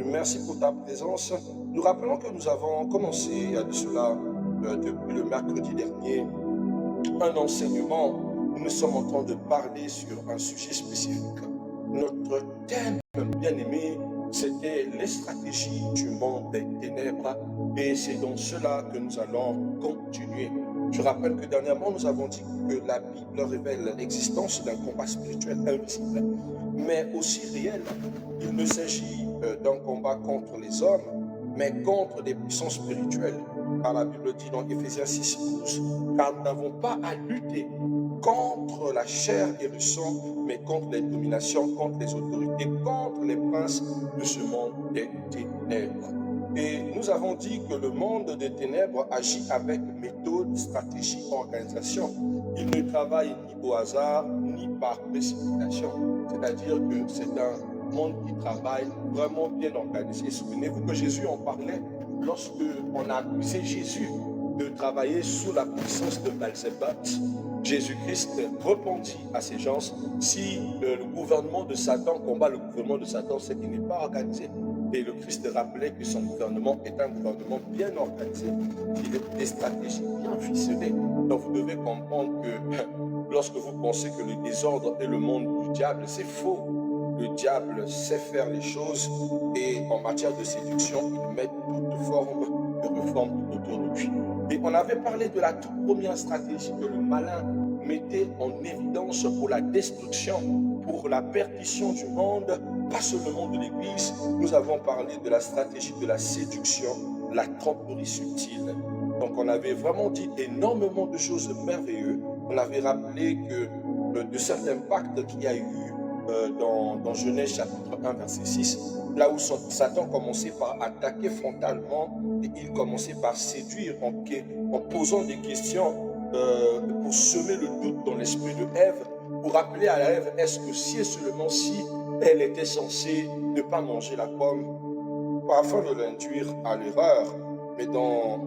Merci pour ta présence. Nous rappelons que nous avons commencé, il y a de cela, depuis le mercredi dernier, un enseignement où nous sommes en train de parler sur un sujet spécifique. Notre thème, bien aimé, c'était les stratégies du monde des ténèbres et c'est dans cela que nous allons continuer. Je rappelle que dernièrement, nous avons dit que la Bible révèle l'existence d'un combat spirituel invisible, mais aussi réel. Il ne s'agit d'un combat contre les hommes, mais contre des puissances spirituelles. Car la Bible dit dans Éphésiens 6:12, car nous n'avons pas à lutter contre la chair et le sang, mais contre les dominations, contre les autorités, contre les princes de ce monde des ténèbres. Et nous avons dit que le monde des ténèbres agit avec méthode, stratégie, organisation. Il ne travaille ni au hasard, ni par précipitation. C'est-à-dire que c'est un monde qui travaille vraiment bien organisé. Souvenez-vous que Jésus en parlait lorsque on a accusé Jésus de travailler sous la puissance de Belzébuth. Jésus-Christ répondit à ces gens, si le gouvernement de Satan combat le gouvernement de Satan, c'est qu'il n'est pas organisé. Et le Christ rappelait que son gouvernement est un gouvernement bien organisé, qu'il a des stratégies bien ficelées. Donc vous devez comprendre que lorsque vous pensez que le désordre est le monde du diable, c'est faux. Le diable sait faire les choses et en matière de séduction, il met toute forme de réforme tout autour de lui. Et on avait parlé de la toute première stratégie que le malin mettait en évidence pour la destruction, pour la perdition du monde, pas seulement de l'Église. Nous avons parlé de la stratégie de la séduction, la tromperie subtile. Donc on avait vraiment dit énormément de choses merveilleuses. On avait rappelé que de certains pactes qu'il y a eu dans Genèse chapitre 1 verset 6, là où Satan commençait par attaquer frontalement et il commençait par séduire en posant des questions pour semer le doute dans l'esprit de Ève, pour rappeler à Ève, est-ce que si et seulement si elle était censée ne pas manger la pomme, afin de l'induire à l'erreur. Mais dans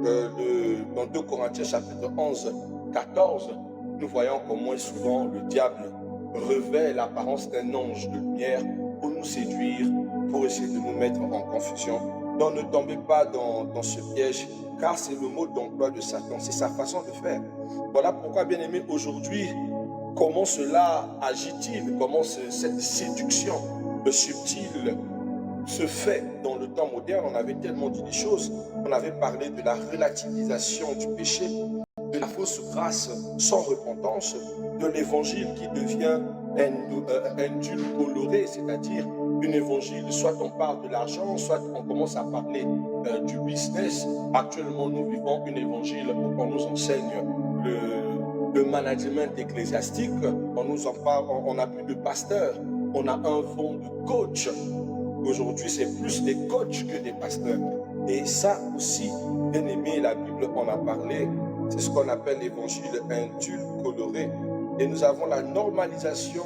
2 Corinthiens chapitre 11, 14, nous voyons comment souvent le diable revêt l'apparence d'un ange de lumière pour nous séduire, pour essayer de nous mettre en confusion. Donc ne tombez pas dans ce piège, car c'est le mot d'emploi de Satan, c'est sa façon de faire. Voilà pourquoi, bien aimé, aujourd'hui, comment cela agit-il, comment cette séduction subtile se fait dans le temps moderne. On avait tellement dit des choses, on avait parlé de la relativisation du péché, de la fausse grâce sans repentance, de l'évangile qui devient indulcoloré, c'est-à-dire une évangile, soit on parle de l'argent, soit on commence à parler du business. Actuellement, nous vivons une évangile où on nous enseigne le management ecclésiastique, on nous en parle, on n'a plus de pasteur, on a un fond de coach. Aujourd'hui, c'est plus des coachs que des pasteurs. Et ça aussi, bien aimé, la Bible en a parlé. C'est ce qu'on appelle l'évangile indulcoloré. Et nous avons la normalisation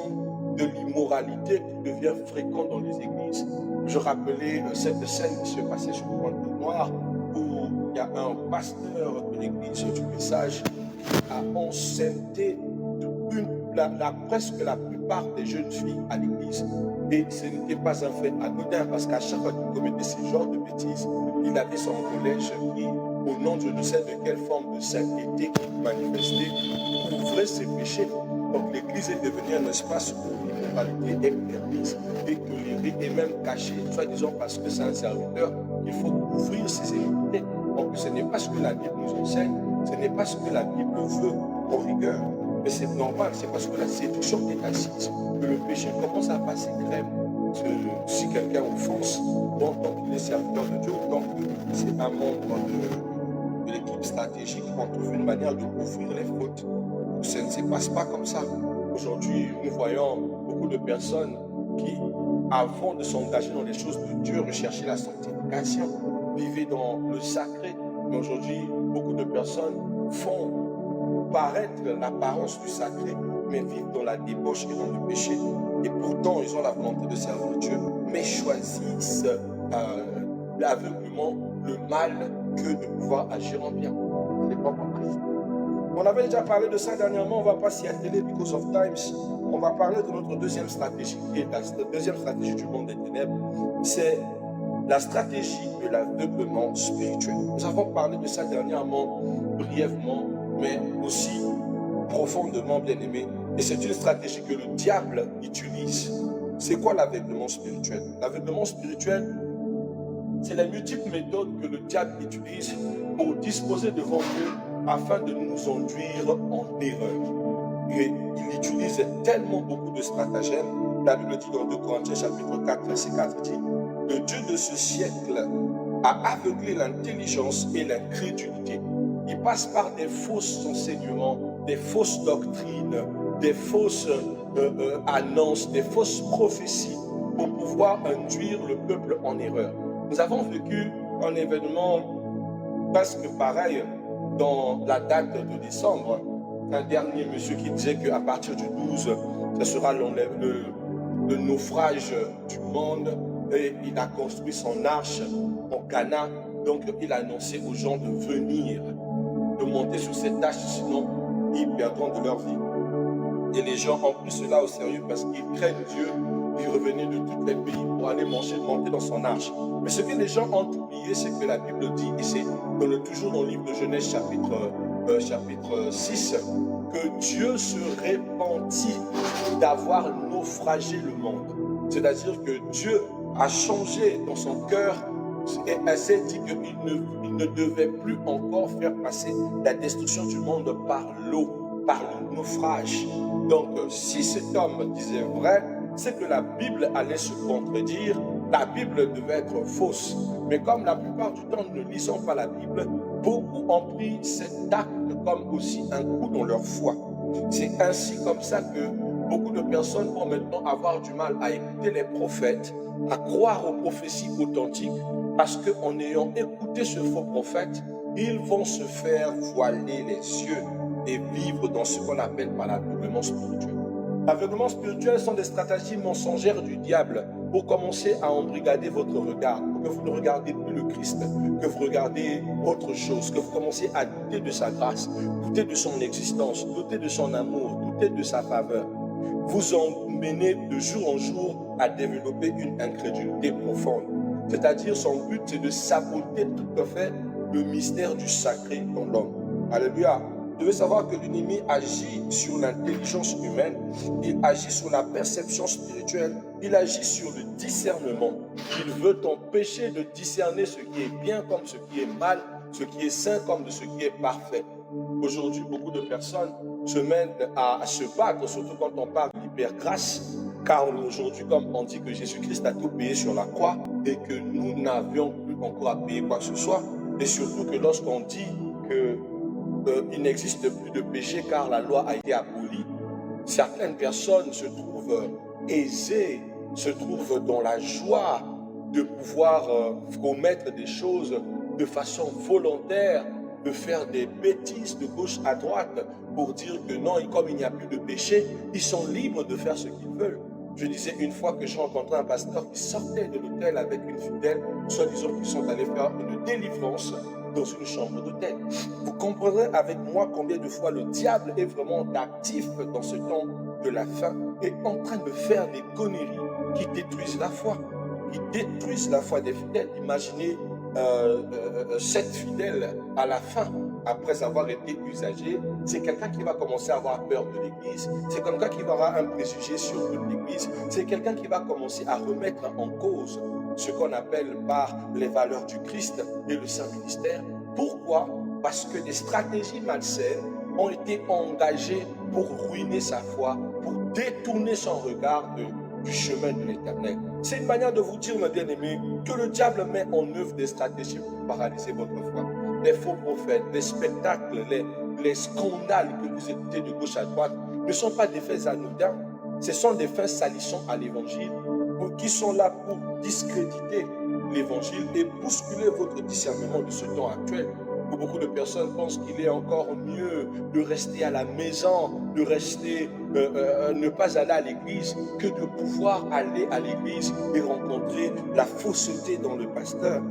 de l'immoralité qui devient fréquente dans les églises. Je rappelais cette scène qui se passait sur le Pointe Noire, où il y a un pasteur de l'église du message qui a enceinté presque la plupart des jeunes filles à l'église. Et ce n'était pas un fait anodin, parce qu'à chaque fois qu'il commettait ce genre de bêtises, il avait son collège qui, au nom de je ne sais de quelle forme de sainteté qu'il manifestait, couvrait ses péchés. Donc l'église est devenue un espace où l'immoralité est permise et tolérée et même cachée, soit disant parce que c'est un serviteur, il faut couvrir ses iniquités. Donc ce n'est pas ce que la Bible nous enseigne, ce n'est pas ce que la Bible veut en rigueur. Mais c'est normal, c'est parce que la séduction est assise, que le péché commence à passer crème. Si quelqu'un offense, bon, tant qu'il est serviteur de Dieu, tant que c'est un membre de l'équipe stratégique, on trouve une manière de couvrir les fautes. Ça ne se passe pas comme ça. Aujourd'hui, nous voyons beaucoup de personnes qui, avant de s'engager dans les choses de Dieu, recherchaient la sanctification, vivaient dans le sacré. Mais aujourd'hui, beaucoup de personnes font paraître l'apparence du sacré, mais vivent dans la débauche et dans le péché. Et pourtant, ils ont la volonté de servir Dieu, mais choisissent l'aveuglement, le mal, que de pouvoir agir en bien. C'est pas possible. On avait déjà parlé de ça dernièrement, on ne va pas s'y atteler because of times. On va parler de notre deuxième stratégie, qui est la deuxième stratégie du monde des ténèbres. C'est la stratégie de l'aveuglement spirituel. Nous avons parlé de ça dernièrement, brièvement, mais aussi profondément, bien aimé. Et c'est une stratégie que le diable utilise. C'est quoi l'aveuglement spirituel? L'aveuglement spirituel, c'est les multiples méthodes que le diable utilise pour disposer devant Dieu afin de nous induire en erreur. Et il utilise tellement beaucoup de stratagèmes. La Bible dit dans 2 Corinthiens chapitre 4, verset 4, dit « Le Dieu de ce siècle a aveuglé l'intelligence et l'incrédulité. » Il passe par des faux enseignements, des fausses doctrines, des fausses annonces, des fausses prophéties pour pouvoir induire le peuple en erreur. Nous avons vécu un événement presque pareil dans la date de décembre. Un dernier monsieur qui disait qu'à partir du 12, ce sera le naufrage du monde. Et il a construit son arche au Cana. Donc il a annoncé aux gens de venir, de monter sur cette arche, sinon ils perdront de leur vie. Et les gens ont pris cela au sérieux parce qu'ils craignent Dieu. Ils revenaient de tous les pays pour aller monter dans son arche. Mais ce que les gens ont oublié, c'est que la Bible dit, et c'est toujours dans le livre de Genèse chapitre 6, que Dieu se repentit d'avoir naufragé le monde. C'est-à-dire que Dieu a changé dans son cœur et elle s'est dit qu'il ne devait plus encore faire passer la destruction du monde par l'eau, par le naufrage. Donc, si cet homme disait vrai, c'est que la Bible allait se contredire, la Bible devait être fausse. Mais comme la plupart du temps, nous ne lisons pas la Bible, beaucoup ont pris cet acte comme aussi un coup dans leur foi. C'est ainsi comme ça que beaucoup de personnes vont maintenant avoir du mal à écouter les prophètes, à croire aux prophéties authentiques, parce qu'en ayant écouté ce faux prophète, ils vont se faire voiler les yeux et vivre dans ce qu'on appelle par l'aveuglement spirituel. L'aveuglement spirituel sont des stratégies mensongères du diable pour commencer à embrigader votre regard, pour que vous ne regardez plus le Christ, que vous regardez autre chose, que vous commencez à douter de sa grâce, douter de son existence, douter de son amour, douter de sa faveur. Vous emmenez de jour en jour à développer une incrédulité profonde. C'est-à-dire, son but, c'est de saboter tout à fait le mystère du sacré dans l'homme. Alléluia. Vous devez savoir que l'ennemi agit sur l'intelligence humaine, il agit sur la perception spirituelle, il agit sur le discernement. Il veut t'empêcher de discerner ce qui est bien comme ce qui est mal, ce qui est sain comme de ce qui est parfait. Aujourd'hui, beaucoup de personnes se mettent à se battre, surtout quand on parle d'hypergrâce, car aujourd'hui, comme on dit que Jésus-Christ a tout payé sur la croix et que nous n'avions plus encore à payer quoi que ce soit, et surtout que lorsqu'on dit que il n'existe plus de péché car la loi a été abolie, certaines personnes se trouvent aisées, se trouvent dans la joie de pouvoir commettre des choses de façon volontaire, de faire des bêtises de gauche à droite pour dire que non, comme il n'y a plus de péché, ils sont libres de faire ce qu'ils veulent. Je disais une fois que j'ai rencontré un pasteur qui sortait de l'hôtel avec une fidèle, soi-disant qu'ils sont allés faire une délivrance dans une chambre d'hôtel. Vous comprendrez avec moi combien de fois le diable est vraiment actif dans ce temps de la fin et en train de faire des conneries qui détruisent la foi, des fidèles. Imaginez 7 fidèles à la fin, après avoir été usagés, c'est quelqu'un qui va commencer à avoir peur de l'église, c'est quelqu'un qui va avoir un préjugé sur toute l'église, c'est quelqu'un qui va commencer à remettre en cause ce qu'on appelle par les valeurs du Christ et le Saint ministère. Pourquoi? Parce que des stratégies malsaines ont été engagées pour ruiner sa foi, pour détourner son regard du chemin de l'Éternel. C'est une manière de vous dire, mes bien-aimés, que le diable met en œuvre des stratégies pour paralyser votre foi. Les faux prophètes, les spectacles, les scandales que vous écoutez de gauche à droite ne sont pas des faits anodins. Ce sont des faits salissants à l'évangile qui sont là pour discréditer l'évangile et bousculer votre discernement de ce temps actuel. Où beaucoup de personnes pensent qu'il est encore mieux de rester à la maison, de rester, ne pas aller à l'église, que de pouvoir aller à l'église et rencontrer la fausseté dans le pasteur.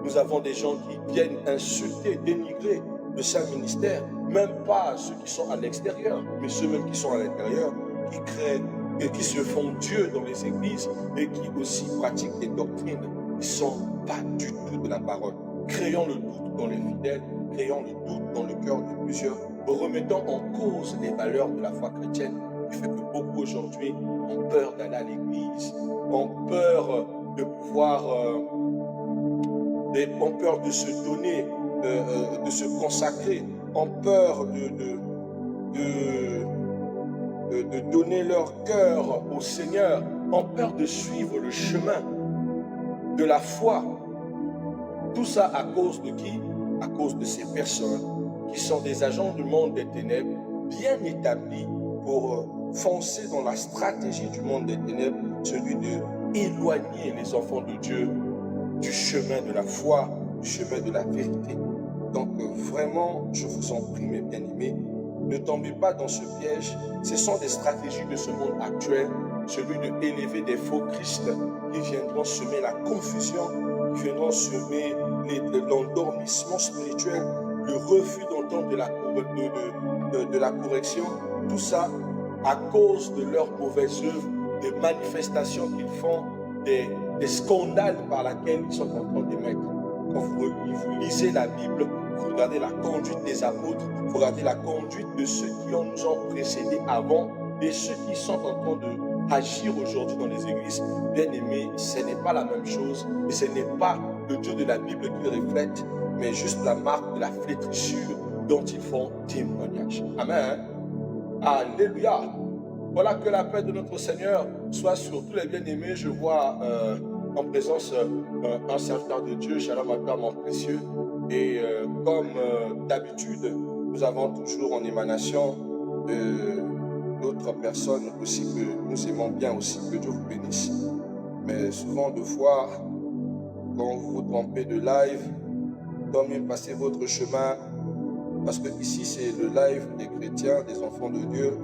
Nous avons des gens qui viennent insulter, dénigrer de sa ministère, même pas ceux qui sont à l'extérieur, mais ceux même qui sont à l'intérieur, qui créent et qui se font Dieu dans les églises et qui aussi pratiquent des doctrines qui ne sont pas du tout de la parole. Créons le doute dans les fidèles, créons le doute dans le cœur de plusieurs, remettons en cause les valeurs de la foi chrétienne, qui fait que beaucoup aujourd'hui ont peur d'aller à l'église, ont peur de pouvoir, ont peur de se donner, de se consacrer, ont peur de donner leur cœur au Seigneur, ont peur de suivre le chemin de la foi. Tout ça à cause de qui? À cause de ces personnes qui sont des agents du monde des ténèbres, bien établis pour foncer dans la stratégie du monde des ténèbres, celui de éloigner les enfants de Dieu du chemin de la foi, du chemin de la vérité. Donc vraiment, je vous en prie, mes bien-aimés, ne tombez pas dans ce piège. Ce sont des stratégies de ce monde actuel, celui de élever des faux Christ qui viendront semer la confusion, qui viendront semer l'endormissement spirituel, le refus d'entendre de la correction, tout ça à cause de leurs mauvaises œuvres, des manifestations qu'ils font, des scandales par lesquels ils sont en train d'émettre. Quand vous lisez la Bible, vous regardez la conduite des apôtres, vous regardez la conduite de ceux qui nous ont précédés avant et ceux qui sont en train d'agir aujourd'hui dans les églises, bien aimés, ce n'est pas la même chose et ce n'est pas le Dieu de la Bible qui reflète, mais juste la marque de la flétrissure dont ils font témoignage. Amen. Alléluia. Voilà, que la paix de notre Seigneur soit sur tous les bien-aimés. Je vois en présence un serviteur de Dieu, Shalom à toi, mon précieux. Et comme d'habitude, nous avons toujours en émanation d'autres personnes aussi que nous aimons bien aussi, que Dieu vous bénisse. Mais souvent, de fois, quand vous vous trompez de live, tant mieux passer votre chemin, parce que ici c'est le live des chrétiens, des enfants de Dieu.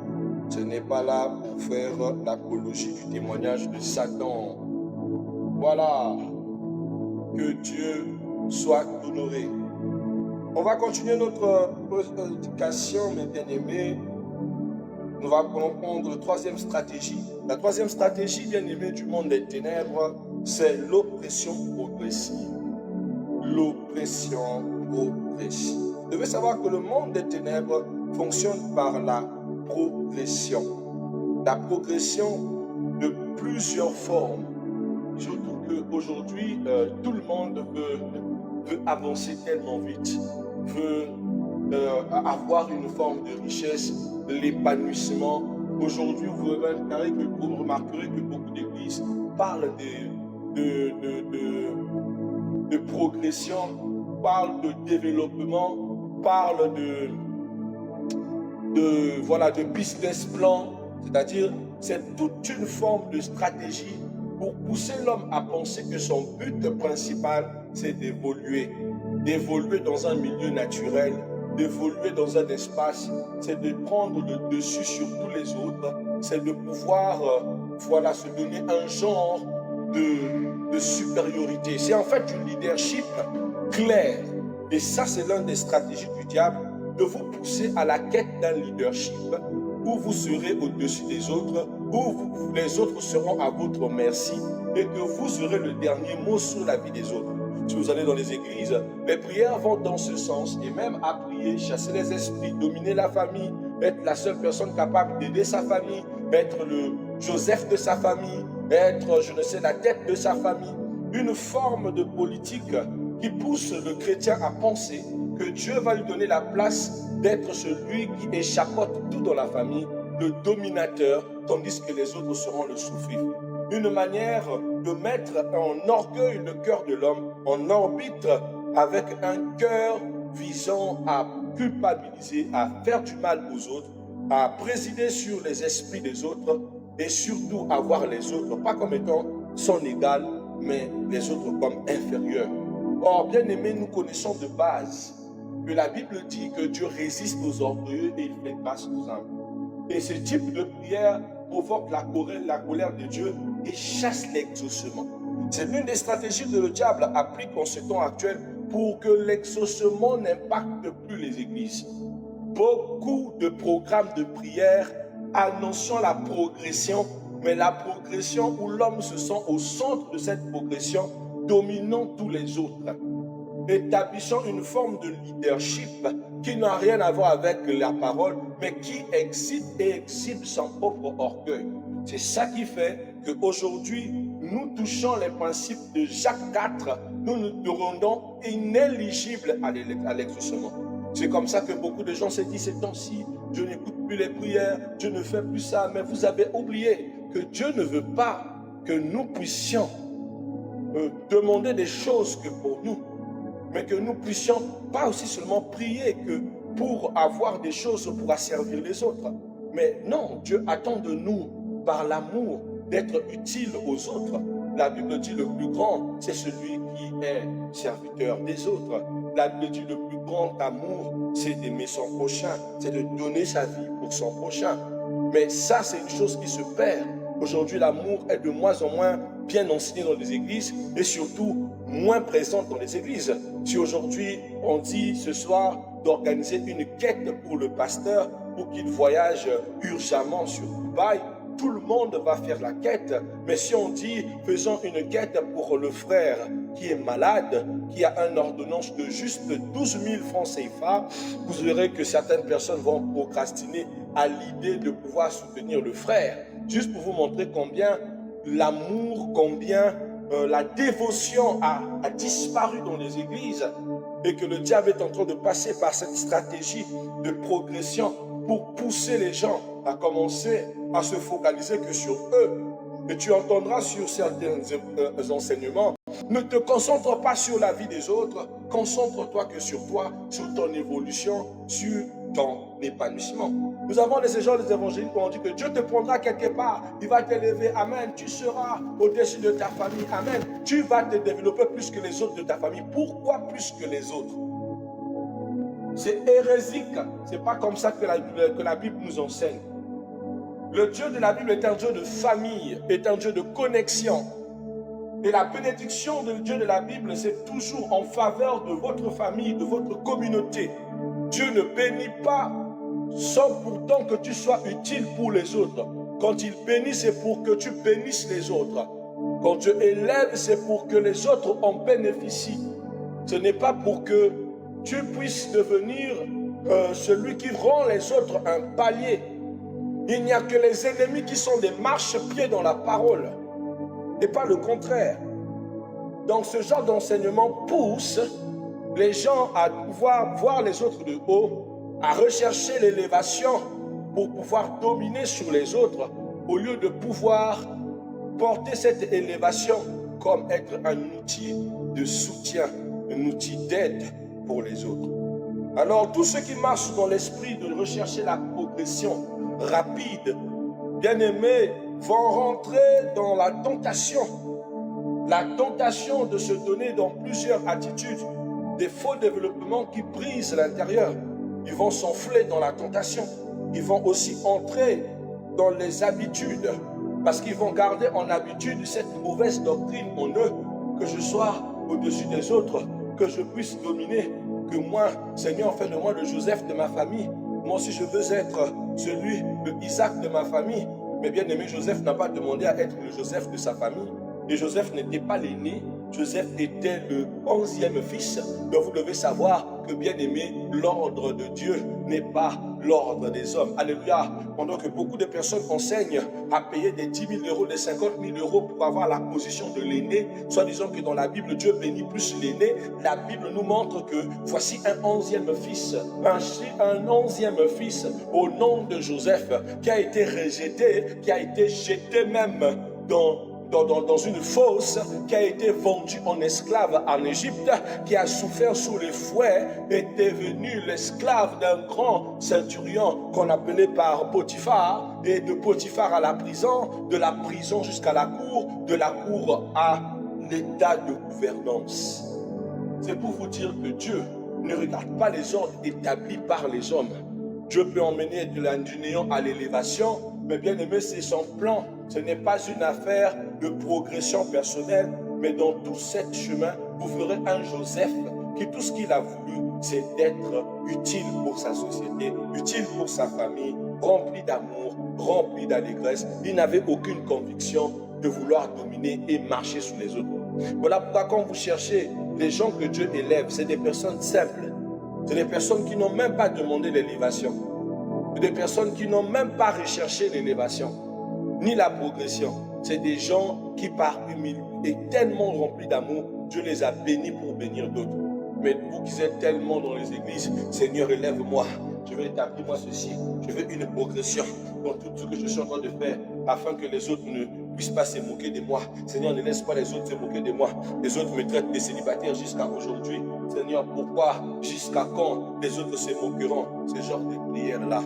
Ce n'est pas là pour faire l'apologie du témoignage de Satan. Voilà, que Dieu soit honoré. On va continuer notre prédication, mes bien-aimés. Nous allons prendre la troisième stratégie. La troisième stratégie, bien-aimés, du monde des ténèbres, c'est l'oppression progressive. L'oppression progressive. Vous devez savoir que le monde des ténèbres fonctionne par la progression. La progression de plusieurs formes. Surtout qu'aujourd'hui, tout le monde veut avancer tellement vite, veut avoir une forme de richesse, l'épanouissement. Aujourd'hui, vous remarquerez que beaucoup d'églises parlent de progression, parlent de développement, parlent de business plan, c'est-à-dire c'est toute une forme de stratégie pour pousser l'homme à penser que son but principal, c'est d'évoluer dans un milieu naturel, d'évoluer dans un espace, c'est de prendre le dessus sur tous les autres, c'est de pouvoir se donner un genre de supériorité. C'est en fait du leadership clair. Et ça, c'est l'une des stratégies du diable, de vous pousser à la quête d'un leadership où vous serez au-dessus des autres, où les autres seront à votre merci et que vous aurez le dernier mot sur la vie des autres. Si vous allez dans les églises, les prières vont dans ce sens et même à prier, chasser les esprits, dominer la famille, être la seule personne capable d'aider sa famille, être le Joseph de sa famille, être, la tête de sa famille. Une forme de politique qui pousse le chrétien à penser que Dieu va lui donner la place d'être celui qui échappote tout dans la famille, le dominateur, tandis que les autres seront le sous-fifre. Une manière de mettre en orgueil le cœur de l'homme, en orbite avec un cœur visant à culpabiliser, à faire du mal aux autres, à présider sur les esprits des autres et surtout à voir les autres, pas comme étant son égal, mais les autres comme inférieurs. Or, bien aimés, nous connaissons de base que la Bible dit que Dieu résiste aux orgueilleux et il fait grâce aux humbles. Et ce type de prière provoque la colère de Dieu et chasse l'exaucement. C'est l'une des stratégies que le diable applique en ce temps actuel pour que l'exaucement n'impacte plus les églises. Beaucoup de programmes de prière annonçant la progression, mais la progression où l'homme se sent au centre de cette progression, dominant tous les autres, établissant une forme de leadership qui n'a rien à voir avec la parole, mais qui excite et exhibe son propre orgueil. C'est ça qui fait qu'aujourd'hui, nous touchons les principes de Jacques 4, nous nous rendons inéligibles à l'exaucement. C'est comme ça que beaucoup de gens se disent ces temps-ci, je n'écoute plus les prières, je ne fais plus ça, mais vous avez oublié que Dieu ne veut pas que nous puissions demander des choses que pour nous, mais que nous puissions pas aussi seulement prier que pour avoir des choses pour asservir les autres. Mais non, Dieu attend de nous, par l'amour, d'être utile aux autres. La Bible dit le plus grand, c'est celui qui est serviteur des autres. La Bible dit le plus grand amour, c'est d'aimer son prochain, c'est de donner sa vie pour son prochain. Mais ça, c'est une chose qui se perd. Aujourd'hui, l'amour est de moins en moins bien enseigné dans les églises et surtout moins présent dans les églises. Si aujourd'hui, on dit ce soir d'organiser une quête pour le pasteur pour qu'il voyage urgemment sur Dubaï, tout le monde va faire la quête. Mais si on dit faisons une quête pour le frère qui est malade, qui a une ordonnance de juste 12 000 francs CFA, vous verrez que certaines personnes vont procrastiner à l'idée de pouvoir soutenir le frère. Juste pour vous montrer combien l'amour, combien la dévotion a disparu dans les églises et que le diable est en train de passer par cette stratégie de progression pour pousser les gens à commencer à se focaliser que sur eux. Et tu entendras sur certains enseignements, ne te concentre pas sur la vie des autres, concentre-toi que sur toi, sur ton évolution, sur ton épanouissement. Nous avons ces gens des évangéliques qui ont dit que Dieu te prendra quelque part, il va t'élever, amen, tu seras au-dessus de ta famille, amen, tu vas te développer plus que les autres de ta famille. Pourquoi plus que les autres? C'est hérésique, c'est pas comme ça que la Bible nous enseigne. Le Dieu de la Bible est un Dieu de famille, est un Dieu de connexion. Et la bénédiction du Dieu de la Bible, c'est toujours en faveur de votre famille, de votre communauté. Dieu ne bénit pas sans pourtant que tu sois utile pour les autres. Quand il bénit, c'est pour que tu bénisses les autres. Quand Dieu élève, c'est pour que les autres en bénéficient. Ce n'est pas pour que tu puisses devenir celui qui rend les autres un palier. Il n'y a que les ennemis qui sont des marchepieds dans la parole et pas le contraire. Donc ce genre d'enseignement pousse les gens à pouvoir voir les autres de haut, à rechercher l'élévation pour pouvoir dominer sur les autres au lieu de pouvoir porter cette élévation comme être un outil de soutien, un outil d'aide pour les autres. Alors tous ceux qui marchent dans l'esprit de rechercher la progression rapide, bien-aimés, vont rentrer dans la tentation de se donner dans plusieurs attitudes, des faux développements qui brisent l'intérieur. Ils vont s'enfler dans la tentation. Ils vont aussi entrer dans les habitudes, parce qu'ils vont garder en habitude cette mauvaise doctrine en eux, que je sois au-dessus des autres, que je puisse dominer, que moi, Seigneur, fais de moi le Joseph de ma famille. Moi aussi, je veux être celui de Isaac de ma famille. Mais bien aimé, Joseph n'a pas demandé à être le Joseph de sa famille. Et Joseph n'était pas l'aîné. Joseph était le 11e fils. Donc vous devez savoir que bien aimé, l'ordre de Dieu n'est pas l'ordre des hommes. Alléluia. Pendant que beaucoup de personnes enseignent à payer des 10 000 euros, des 50 000 euros pour avoir la position de l'aîné, soit disant que dans la Bible, Dieu bénit plus l'aîné, la Bible nous montre que voici un 11e fils, un 11e fils au nom de Joseph qui a été rejeté, qui a été jeté même dans une fosse, qui a été vendu en esclave en Égypte, qui a souffert sous les fouets, est devenu l'esclave d'un grand centurion qu'on appelait par Potiphar, et de Potiphar à la prison, de la prison jusqu'à la cour, de la cour à l'état de gouvernance. C'est pour vous dire que Dieu ne regarde pas les ordres établis par les hommes. Dieu peut emmener du néant à l'élévation, mais bien aimé, c'est son plan. Ce n'est pas une affaire de progression personnelle, mais dans tout cet chemin, vous ferez un Joseph qui tout ce qu'il a voulu, c'est d'être utile pour sa société, utile pour sa famille, rempli d'amour, rempli d'allégresse. Il n'avait aucune conviction de vouloir dominer et marcher sur les autres. Voilà pourquoi quand vous cherchez les gens que Dieu élève, c'est des personnes simples. C'est des personnes qui n'ont même pas demandé l'élévation. C'est des personnes qui n'ont même pas recherché l'élévation, ni la progression. C'est des gens qui, par humilité et tellement remplis d'amour, Dieu les a bénis pour bénir d'autres. Mais vous qui êtes tellement dans les églises, Seigneur, élève-moi. Je veux établir moi ceci. Je veux une progression dans tout ce que je suis en train de faire, afin que les autres ne puissent pas se moquer de moi. Seigneur, ne laisse pas les autres se moquer de moi. Les autres me traitent de célibataire jusqu'à aujourd'hui. Seigneur, pourquoi, jusqu'à quand les autres se moqueront? Ce genre de prière-là.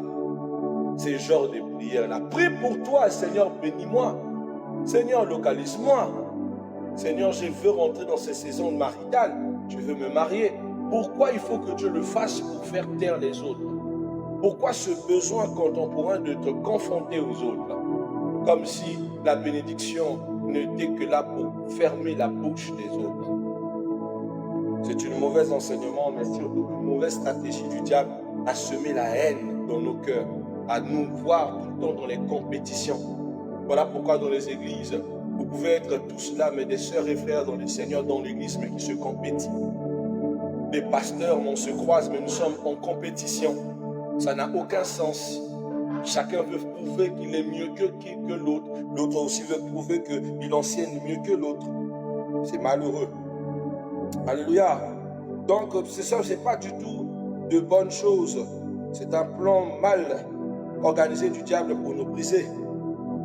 Ces genres de prières-là. Prie pour toi, Seigneur, bénis-moi. Seigneur, localise-moi. Seigneur, je veux rentrer dans ces saisons maritales. Je veux me marier. Pourquoi il faut que Dieu le fasse pour faire taire les autres? Pourquoi ce besoin contemporain de te confronter aux autres? Comme si la bénédiction n'était que là pour fermer la bouche des autres. C'est une mauvaise enseignement, mais surtout une mauvaise stratégie du diable à semer la haine dans nos cœurs, à nous voir tout le temps dans les compétitions. Voilà pourquoi dans les églises, vous pouvez être tous là, mais des sœurs et frères dans le Seigneur, dans l'église, mais qui se compétissent. Les pasteurs, on se croise, mais nous sommes en compétition. Ça n'a aucun sens. Chacun veut prouver qu'il est mieux que l'autre. L'autre aussi veut prouver qu'il enseigne mieux que l'autre. C'est malheureux. Alléluia. Donc, c'est ça, c'est pas du tout de bonnes choses. C'est un plan mal organisé du diable pour nous briser.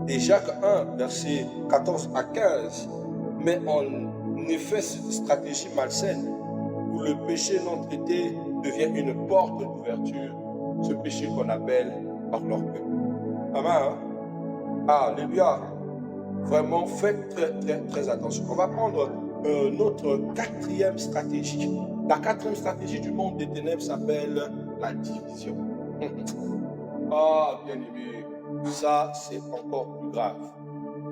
Et Jacques 1, versets 14 à 15, met en effet cette stratégie malsaine où le péché non traité devient une porte d'ouverture, ce péché qu'on appelle par l'orgueil. Amen. Alléluia. Vraiment, faites très attention. On va prendre notre quatrième stratégie. La quatrième stratégie du monde des ténèbres s'appelle la division. Ah, bien aimé, ça c'est encore plus grave.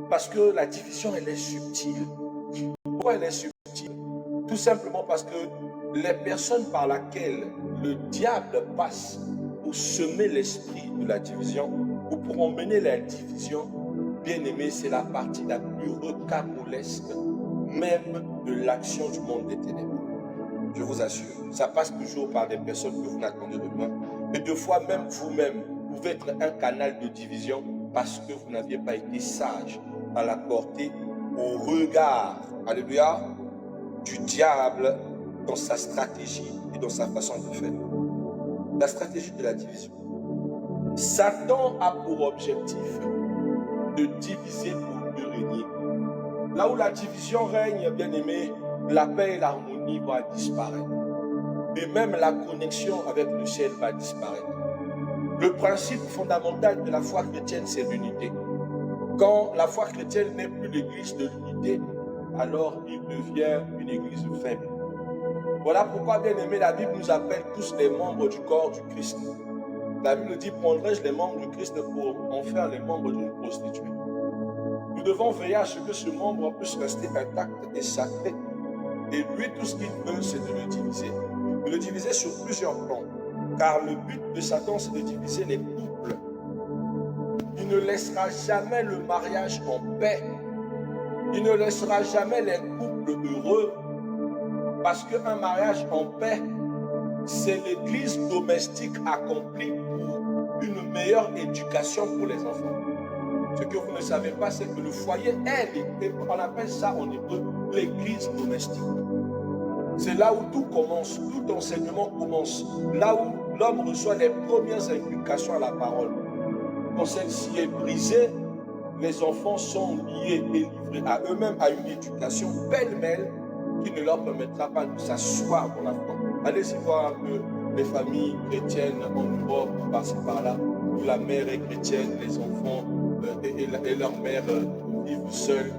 Parce que la division, elle est subtile. Pourquoi elle est subtile? Tout simplement parce que les personnes par lesquelles le diable passe pour semer l'esprit de la division, ou pour emmener la division, bien aimé, c'est la partie la plus rocambolesque même de l'action du monde des ténèbres. Je vous assure, ça passe toujours par des personnes que vous n'attendez de loin. Mais deux fois, même vous-même, vous pouvez être un canal de division parce que vous n'aviez pas été sage à la portée au regard, alléluia, du diable dans sa stratégie et dans sa façon de faire. La stratégie de la division. Satan a pour objectif de diviser pour mieux régner. Là où la division règne, bien aimé, la paix et l'harmonie vont disparaître. Et même la connexion avec le ciel va disparaître. Le principe fondamental de la foi chrétienne, c'est l'unité. Quand la foi chrétienne n'est plus l'église de l'unité, alors il devient une église faible. Voilà pourquoi, bien aimé, la Bible nous appelle tous les membres du corps du Christ. La Bible dit, prendrai-je les membres du Christ pour en faire les membres d'une prostituée? Nous devons veiller à ce que ce membre puisse rester intact et sacré. Et lui, tout ce qu'il veut, c'est de le diviser. De le diviser sur plusieurs plans. Car le but de Satan, c'est de diviser les couples. Il ne laissera jamais le mariage en paix. Il ne laissera jamais les couples heureux. Parce qu'un mariage en paix, c'est l'église domestique accomplie pour une meilleure éducation pour les enfants. Ce que vous ne savez pas, c'est que le foyer est, on appelle ça en hébreu, l'église domestique. C'est là où tout commence, tout enseignement commence. Là où l'homme reçoit les premières inculcations à la parole. Quand celle-ci est brisée, les enfants sont liés et livrés à eux-mêmes à une éducation pêle-mêle qui ne leur permettra pas de s'asseoir dans la foi. Allez-y voir un peu les familles chrétiennes en Europe, par-ci par-là, où la mère est chrétienne, les enfants et leur mère vivent seuls.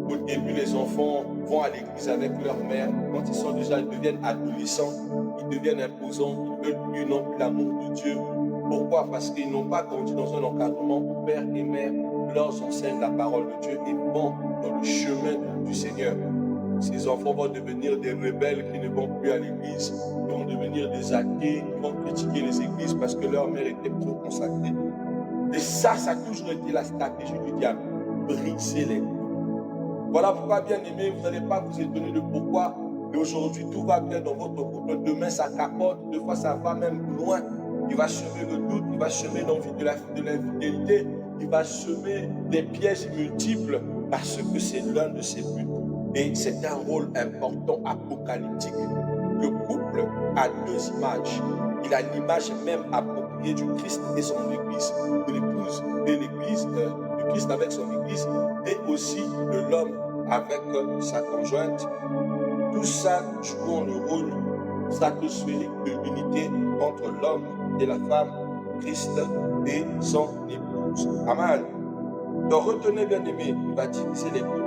Au début, les enfants vont à l'église avec leur mère. Quand ils deviennent adolescents, ils deviennent imposants, ils veulent plus non plus l'amour de Dieu. Pourquoi? Parce qu'ils n'ont pas grandi dans un encadrement où père et mère leur enseignent la parole de Dieu et vont dans le chemin du Seigneur. Ces enfants vont devenir des rebelles qui ne vont plus à l'église, qui vont devenir des athées, qui vont critiquer les églises parce que leur mère était trop consacrée. Et ça a toujours été la stratégie du diable, briser les couples. Voilà pourquoi, bien aimé, vous n'allez pas vous étonner de pourquoi. Et aujourd'hui, tout va bien dans votre couple. Demain, ça capote. Des fois, ça va même loin. Il va semer le doute, il va semer l'envie de l'infidélité, il va semer des pièges multiples parce que c'est l'un de ses buts. Et c'est un rôle important apocalyptique. Le couple a deux images. Il a l'image même appropriée du Christ et son Église, de l'épouse et l'Église, du Christ avec son Église, et aussi de l'homme avec sa conjointe. Tout ça joue le rôle stratosphérique de l'unité entre l'homme et la femme, Christ et son épouse. Amen. Donc retenez bien aimé, il va diviser les couples.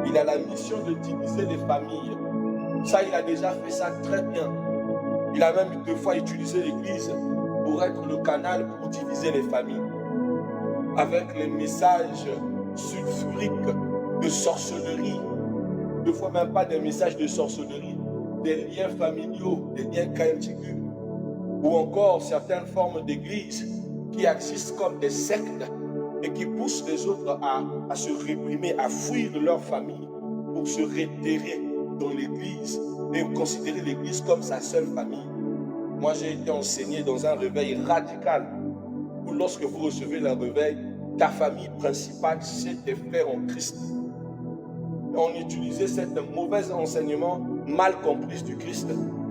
Il a la mission de diviser les familles. Ça, il a déjà fait ça très bien. Il a même deux fois utilisé l'Église pour être le canal pour diviser les familles. Avec les messages sulfuriques de sorcellerie. Deux fois même pas des messages de sorcellerie, des liens familiaux, des liens caïtiques, ou encore certaines formes d'église qui existent comme des sectes et qui poussent les autres à se réprimer, à fuir leur famille pour se réitérer dans l'église et considérer l'église comme sa seule famille. Moi, j'ai été enseigné dans un réveil radical où lorsque vous recevez le réveil, ta famille principale, c'est tes frères en Christ. On utilisait cet mauvais enseignement mal compris du Christ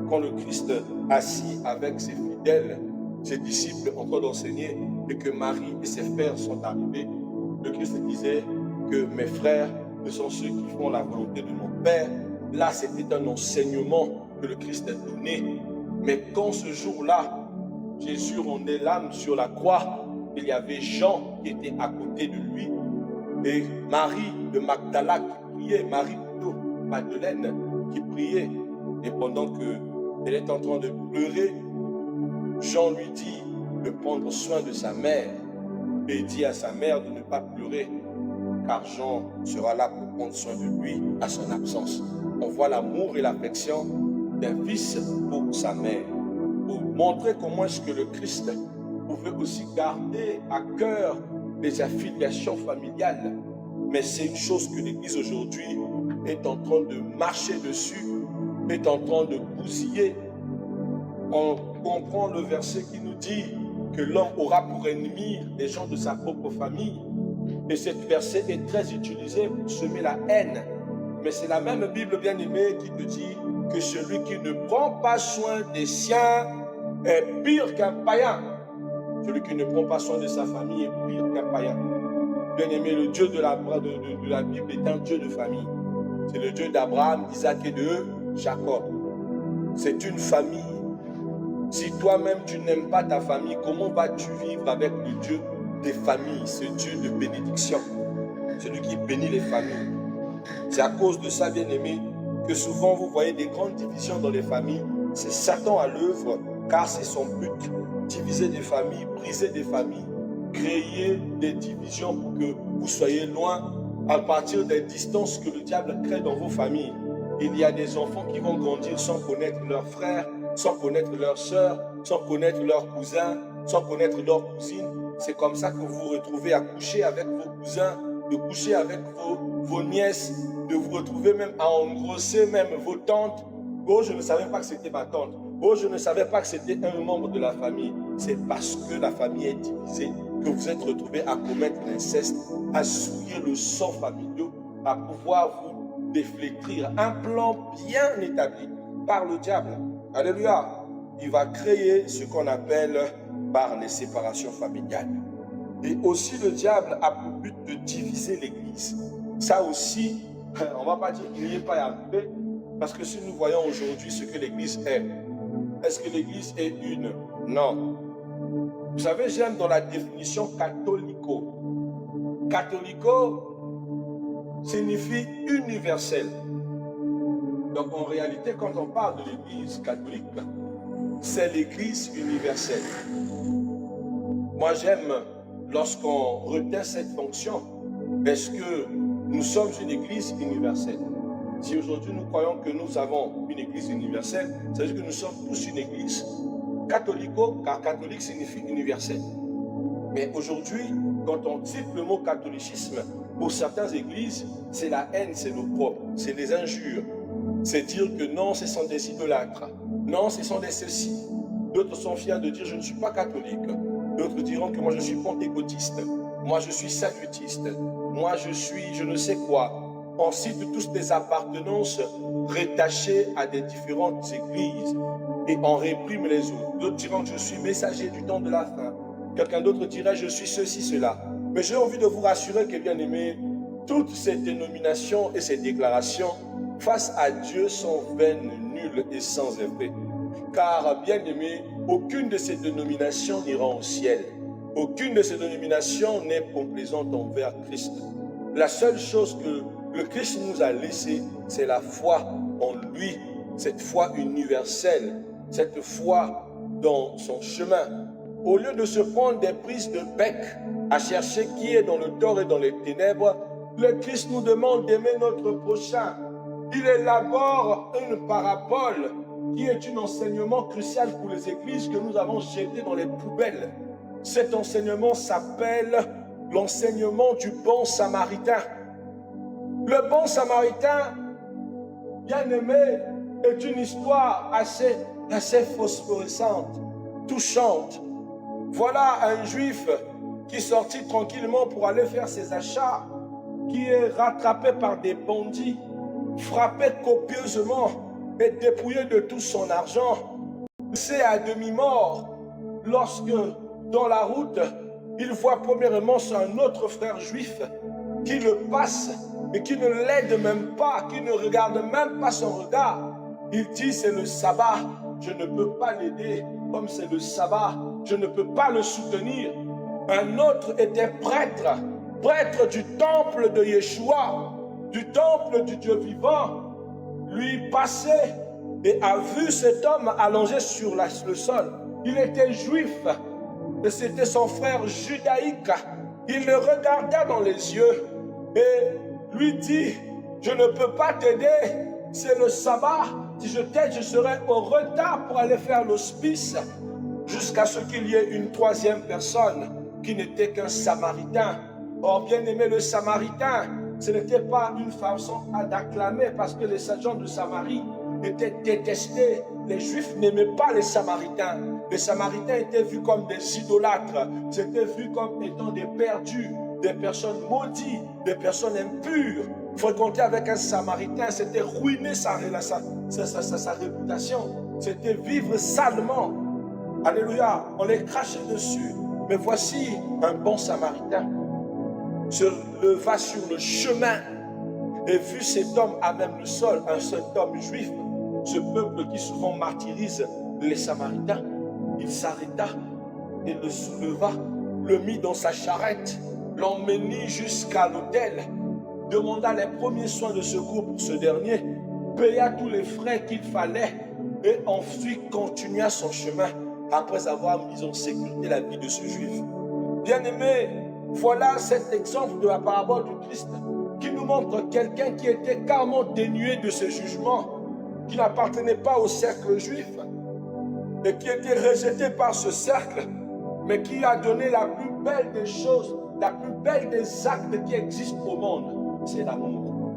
quand le Christ assis avec ses fidèles, ses disciples en train d'enseigner et que Marie et ses frères sont arrivés. Le Christ disait que mes frères ne sont ceux qui font la volonté de mon Père. Là, c'était un enseignement que le Christ a donné. Mais quand ce jour-là, Jésus rendait l'âme sur la croix, il y avait Jean qui était à côté de lui et Marie de Magdala qui priait, Marie plutôt, Madeleine qui priait. Et pendant qu'elle est en train de pleurer, Jean lui dit de prendre soin de sa mère et dit à sa mère de ne pas pleurer car Jean sera là pour prendre soin de lui à son absence. On voit l'amour et l'affection d'un fils pour sa mère, pour montrer comment est-ce que le Christ pouvait aussi garder à cœur les affiliations familiales. Mais c'est une chose que l'Église aujourd'hui est en train de marcher dessus, est en train de bousiller. On comprend le verset qui nous dit que l'homme aura pour ennemi les gens de sa propre famille. Et ce verset est très utilisé pour semer la haine. Mais c'est la même Bible bien-aimée qui te dit que celui qui ne prend pas soin des siens est pire qu'un païen. Celui qui ne prend pas soin de sa famille est pire qu'un païen. Bien-aimé, le Dieu de la Bible est un Dieu de famille. C'est le Dieu d'Abraham, d'Isaac et de Jacob. C'est une famille. Si toi-même tu n'aimes pas ta famille, comment vas-tu vivre avec le Dieu des familles, ce Dieu de bénédiction, celui qui bénit les familles? C'est à cause de ça, bien-aimé, que souvent vous voyez des grandes divisions dans les familles. C'est Satan à l'œuvre, car c'est son but. Diviser des familles, briser des familles, créer des divisions pour que vous soyez loin à partir des distances que le diable crée dans vos familles. Il y a des enfants qui vont grandir sans connaître leurs frères, sans connaître leurs sœurs, sans connaître leurs cousins, sans connaître leurs cousines. C'est comme ça que vous vous retrouvez à coucher avec vos cousins, de coucher avec vos nièces, de vous retrouver même à engrosser même vos tantes. Oh, je ne savais pas que c'était ma tante. Oh, je ne savais pas que c'était un membre de la famille. C'est parce que la famille est divisée que vous êtes retrouvés à commettre l'inceste, à souiller le sang familial, à pouvoir vous déflétrir. Un plan bien établi par le diable. Alléluia. Il va créer ce qu'on appelle par les séparations familiales. Et aussi le diable a pour but de diviser l'Église. Ça aussi, on ne va pas dire qu'il n'y est pas arrivé, parce que si nous voyons aujourd'hui ce que l'Église est-ce que l'Église est une? Non. Vous savez, j'aime dans la définition catholico. Catholico signifie universel. Donc en réalité, quand on parle de l'Église catholique, c'est l'Église universelle. Moi, j'aime lorsqu'on retient cette fonction, parce que nous sommes une Église universelle. Si aujourd'hui nous croyons que nous avons une église universelle, ça veut dire que nous sommes tous une église catholico, car catholique signifie universel. Mais aujourd'hui, quand on dit le mot catholicisme, pour certaines églises, c'est la haine, c'est l'opprobre, c'est des injures. C'est dire que non, ce sont des idolâtres. Non, ce sont des ceci. D'autres sont fiers de dire je ne suis pas catholique. D'autres diront que moi je suis pentecôtiste. Moi je suis salutiste. Moi je suis je ne sais quoi. On cite tous des appartenances rattachées à des différentes églises et on réprime les autres. D'autres diront que je suis messager du temps de la fin. Quelqu'un d'autre dirait je suis ceci, cela. Mais j'ai envie de vous rassurer que, bien aimé, toutes ces dénominations et ces déclarations face à Dieu sont vaines, nulles et sans effet. Car, bien aimé, aucune de ces dénominations n'ira au ciel. Aucune de ces dénominations n'est complaisante envers Christ. La seule chose que le Christ nous a laissée, c'est la foi en lui, cette foi universelle, cette foi dans son chemin. Au lieu de se prendre des prises de bec à chercher qui est dans le tort et dans les ténèbres, le Christ nous demande d'aimer notre prochain. Il élabore une parabole qui est un enseignement crucial pour les églises que nous avons jeté dans les poubelles. Cet enseignement s'appelle l'enseignement du bon samaritain. Le bon samaritain, bien aimé, est une histoire assez phosphorescente, touchante. Voilà un juif qui sortit tranquillement pour aller faire ses achats, qui est rattrapé par des bandits, frappé copieusement et dépouillé de tout son argent, laissé à demi-mort lorsque, dans la route, il voit premièrement un autre frère juif qui le passe et qui ne l'aide même pas, qui ne regarde même pas son regard. Il dit c'est le sabbat, je ne peux pas l'aider comme c'est le sabbat, je ne peux pas le soutenir. Un autre était prêtre, prêtre du temple de Yeshua, du temple du Dieu vivant. Lui passait et a vu cet homme allongé sur le sol. Il était juif et c'était son frère judaïque. Il le regarda dans les yeux et lui dit, je ne peux pas t'aider, c'est le sabbat. Si je t'aide, je serai au retard pour aller faire l'hospice. Jusqu'à ce qu'il y ait une troisième personne qui n'était qu'un samaritain. Or, bien aimé, le samaritain, ce n'était pas une façon d'acclamer parce que les gens de Samarie étaient détestés. Les Juifs n'aimaient pas les Samaritains. Les Samaritains étaient vus comme des idolâtres. C'était vu comme étant des perdus, des personnes maudites, des personnes impures. Fréquenter avec un Samaritain, c'était ruiner sa réputation. C'était vivre salement. Alléluia, on les crachait dessus. Mais voici un bon Samaritain se leva sur le chemin et vu cet homme à même le sol, cet homme juif, ce peuple qui souvent martyrise les Samaritains, il s'arrêta et le souleva, le mit dans sa charrette, l'emmena jusqu'à l'autel, demanda les premiers soins de secours pour ce dernier, paya tous les frais qu'il fallait et ensuite continua son chemin après avoir mis en sécurité la vie de ce juif. Bien-aimé, voilà cet exemple de la parabole du Christ qui nous montre quelqu'un qui était carrément dénué de ce jugement, qui n'appartenait pas au cercle juif et qui était rejeté par ce cercle, mais qui a donné la plus belle des choses, la plus belle des actes qui existent au monde, c'est l'amour.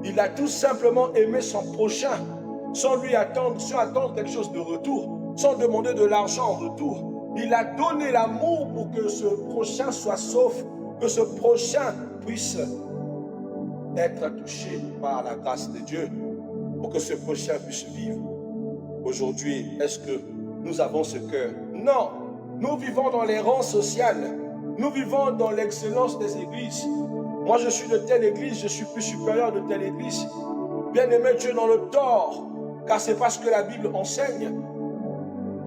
Il a tout simplement aimé son prochain sans lui attendre, sans attendre quelque chose de retour, sans demander de l'argent en retour. Il a donné l'amour pour que ce prochain soit sauf, que ce prochain puisse être touché par la grâce de Dieu, pour que ce prochain puisse vivre. Aujourd'hui, est-ce que nous avons ce cœur? Non, nous vivons dans les rangs sociaux, nous vivons dans l'excellence des églises. Moi, je suis de telle église, je suis plus supérieur de telle église. Bien-aimé, tu es dans le tort, car c'est parce que la Bible enseigne.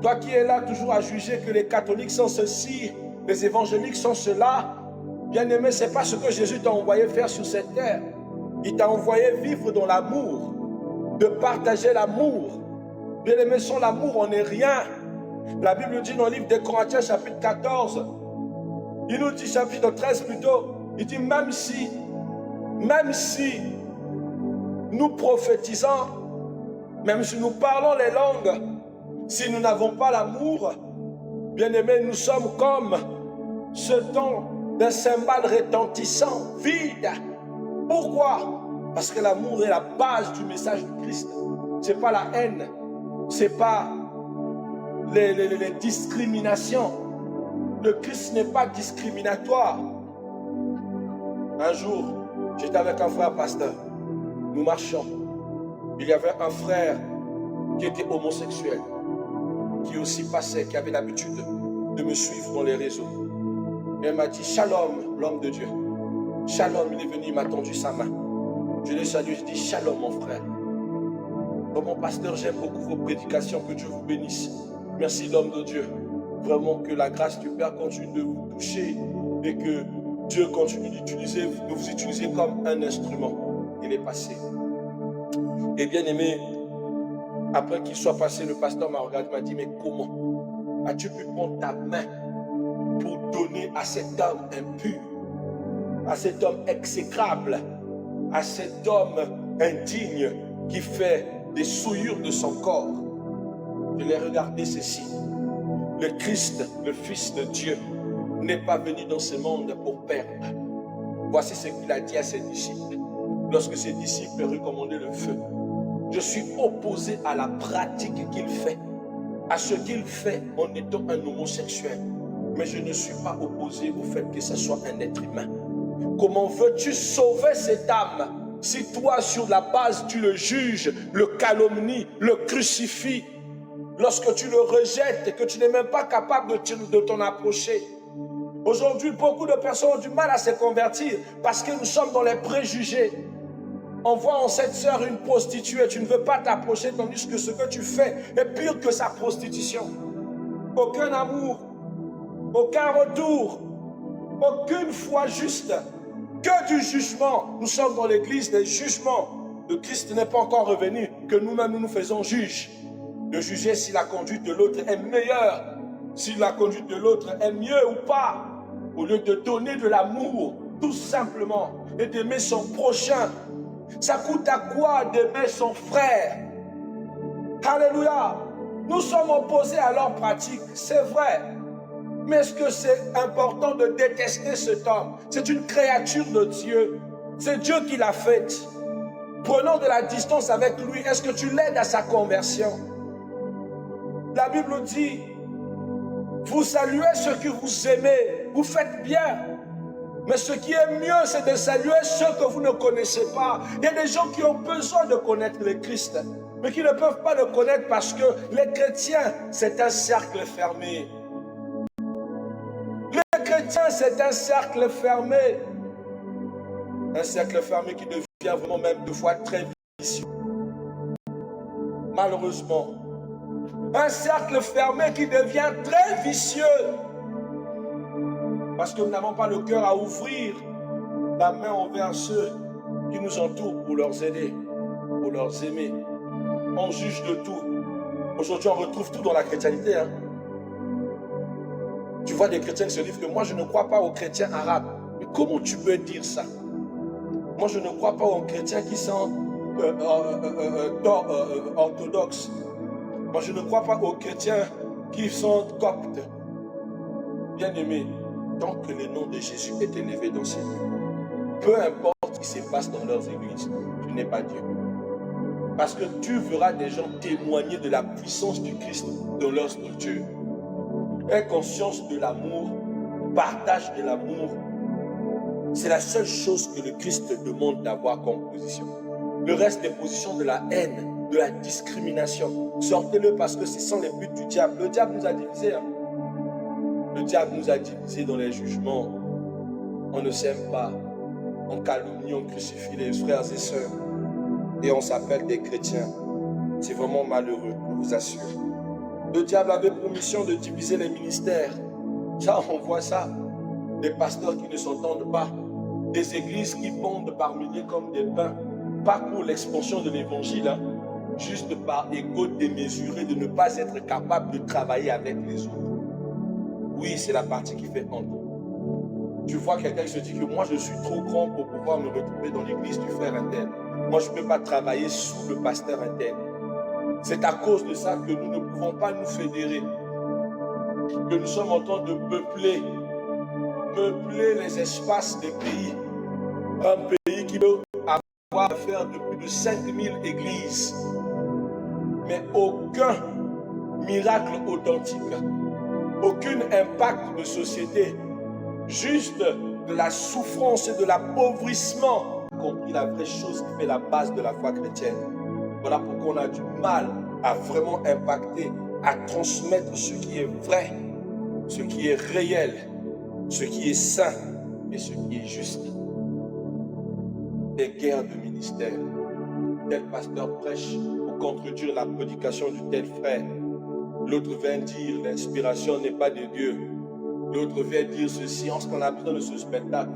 Toi qui es là toujours à juger que les catholiques sont ceci, les évangéliques sont cela, bien-aimé, ce n'est pas ce que Jésus t'a envoyé faire sur cette terre. Il t'a envoyé vivre dans l'amour, de partager l'amour. Bien-aimé, sans l'amour, on n'est rien. La Bible dit dans le livre des Corinthiens, chapitre 14, il nous dit, chapitre 13 plutôt, il dit même si nous prophétisons, même si nous parlons les langues, si nous n'avons pas l'amour, bien-aimés, nous sommes comme ce ton d'un cymbale retentissant, vide. Pourquoi? Parce que l'amour est la base du message du Christ. Ce n'est pas la haine, ce n'est pas les discriminations. Le Christ n'est pas discriminatoire. Un jour, j'étais avec un frère pasteur. Nous marchions. Il y avait un frère qui était homosexuel, qui aussi passait, qui avait l'habitude de me suivre dans les réseaux. Et il m'a dit, Shalom, l'homme de Dieu. Shalom, il est venu, il m'a tendu sa main. Je l'ai salué, je dis, Shalom, mon frère. Comme mon pasteur, j'aime beaucoup vos prédications, que Dieu vous bénisse. Merci, l'homme de Dieu. Vraiment que la grâce du Père continue de vous toucher et que Dieu continue de vous utiliser comme un instrument. Il est passé. Et bien aimé, après qu'il soit passé, le pasteur m'a regardé, m'a dit, mais comment as-tu pu prendre ta main pour donner à cet homme impur, à cet homme exécrable, à cet homme indigne qui fait des souillures de son corps? Je l'ai regardé ceci. Le Christ, le Fils de Dieu, n'est pas venu dans ce monde pour perdre. Voici ce qu'il a dit à ses disciples. Lorsque ses disciples recommandaient le feu, je suis opposé à la pratique qu'il fait, à ce qu'il fait en étant un homosexuel. Mais je ne suis pas opposé au fait que ce soit un être humain. Comment veux-tu sauver cette âme si toi, sur la base, tu le juges, le calomnies, le crucifies, lorsque tu le rejettes et que tu n'es même pas capable de t'en approcher? Aujourd'hui, beaucoup de personnes ont du mal à se convertir parce que nous sommes dans les préjugés. On voit en cette sœur une prostituée, tu ne veux pas t'approcher tandis que ce que tu fais est pire que sa prostitution. Aucun amour, aucun retour, aucune foi juste, que du jugement. Nous sommes dans l'église des jugements. Le Christ n'est pas encore revenu, que nous-mêmes nous faisons juge. De juger si la conduite de l'autre est meilleure, si la conduite de l'autre est mieux ou pas, au lieu de donner de l'amour, tout simplement, et d'aimer son prochain. Ça coûte à quoi d'aimer son frère? Alléluia! Nous sommes opposés à leur pratique, c'est vrai. Mais est-ce que c'est important de détester cet homme? C'est une créature de Dieu. C'est Dieu qui l'a faite. Prenons de la distance avec lui. Est-ce que tu l'aides à sa conversion? La Bible dit, vous saluez ceux que vous aimez, vous faites bien. Mais ce qui est mieux, c'est de saluer ceux que vous ne connaissez pas. Il y a des gens qui ont besoin de connaître le Christ, mais qui ne peuvent pas le connaître parce que les chrétiens, c'est un cercle fermé. Les chrétiens, c'est un cercle fermé. Un cercle fermé qui devient vraiment même de fois très vicieux. Malheureusement. Un cercle fermé qui devient très vicieux. Parce que nous n'avons pas le cœur à ouvrir la main envers ceux qui nous entourent pour leur aider, pour leur aimer. On juge de tout. Aujourd'hui, on retrouve tout dans la chrétienté. Hein. Tu vois des chrétiens qui se disent que moi, je ne crois pas aux chrétiens arabes. Mais comment tu peux dire ça? Moi, je ne crois pas aux chrétiens qui sont orthodoxes. Moi, je ne crois pas aux chrétiens qui sont coptes. Bien-aimés, tant que le nom de Jésus est élevé dans ces lieux, peu importe ce qui se passe dans leurs églises, tu n'es pas Dieu. Parce que tu verras des gens témoigner de la puissance du Christ dans leur structure. Aie conscience de l'amour, partage de l'amour. C'est la seule chose que le Christ te demande d'avoir comme position. Le reste des positions de la haine, de la discrimination, sortez-le parce que ce sont les buts du diable. Le diable nous a divisés. Hein. Le diable nous a divisés dans les jugements. On ne s'aime pas. On calomnie, on crucifie les frères et sœurs. Et on s'appelle des chrétiens. C'est vraiment malheureux, je vous assure. Le diable avait pour mission de diviser les ministères. Ça, on voit ça. Des pasteurs qui ne s'entendent pas. Des églises qui pondent par milliers comme des pains. Pas pour l'expansion de l'évangile, hein. Juste par égo démesuré de ne pas être capable de travailler avec les autres. Oui, c'est la partie qui fait honte. Tu vois quelqu'un qui se dit que moi je suis trop grand pour pouvoir me retrouver dans l'église du frère interne. Moi, je ne peux pas travailler sous le pasteur interne. C'est à cause de ça que nous ne pouvons pas nous fédérer, que nous sommes en train de peupler les espaces des pays. Un pays qui peut avoir affaire de plus de 5000 églises, mais aucun miracle authentique, aucun impact de société, juste de la souffrance et de l'appauvrissement, compris la vraie chose qui fait la base de la foi chrétienne. Voilà pourquoi on a du mal à vraiment impacter, à transmettre ce qui est vrai, ce qui est réel, ce qui est saint et ce qui est juste. Des guerres de ministère. Tel pasteur prêche pour contredire la prédication du tel frère. L'autre vient dire l'inspiration n'est pas de Dieu. L'autre vient dire ceci. On a besoin de ce spectacle.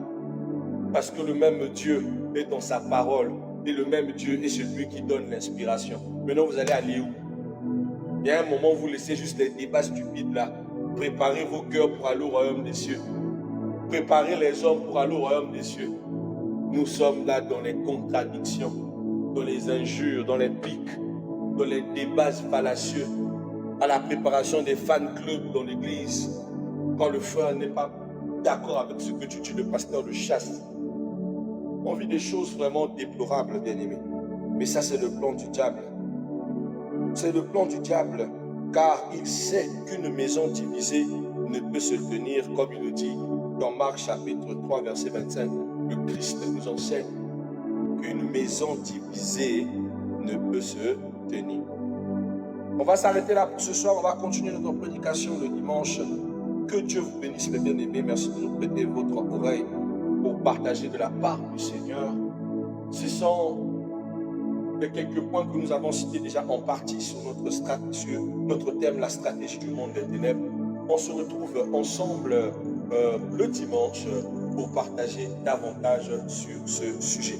Parce que le même Dieu est dans sa parole. Et le même Dieu est celui qui donne l'inspiration. Maintenant, vous allez aller où? Il y a un moment où vous laissez juste les débats stupides là. Préparez vos cœurs pour aller au royaume des cieux. Préparez les hommes pour aller au royaume des cieux. Nous sommes là dans les contradictions, dans les injures, dans les piques, dans les débats fallacieux, à la préparation des fan clubs dans l'église, quand le frère n'est pas d'accord avec ce que tu dis, le pasteur le chasse. On vit des choses vraiment déplorables, bien-aimés. Mais ça, c'est le plan du diable. C'est le plan du diable, car il sait qu'une maison divisée ne peut se tenir, comme il le dit dans Marc chapitre 3, verset 25. Le Christ nous enseigne qu'une maison divisée ne peut se tenir. On va s'arrêter là pour ce soir. On va continuer notre prédication le dimanche. Que Dieu vous bénisse, mes bien-aimés. Merci de nous prêter votre oreille pour partager de la part du Seigneur. Ce sont les quelques points que nous avons cités déjà en partie sur notre thème, la stratégie du monde des ténèbres. On se retrouve ensemble le dimanche pour partager davantage sur ce sujet.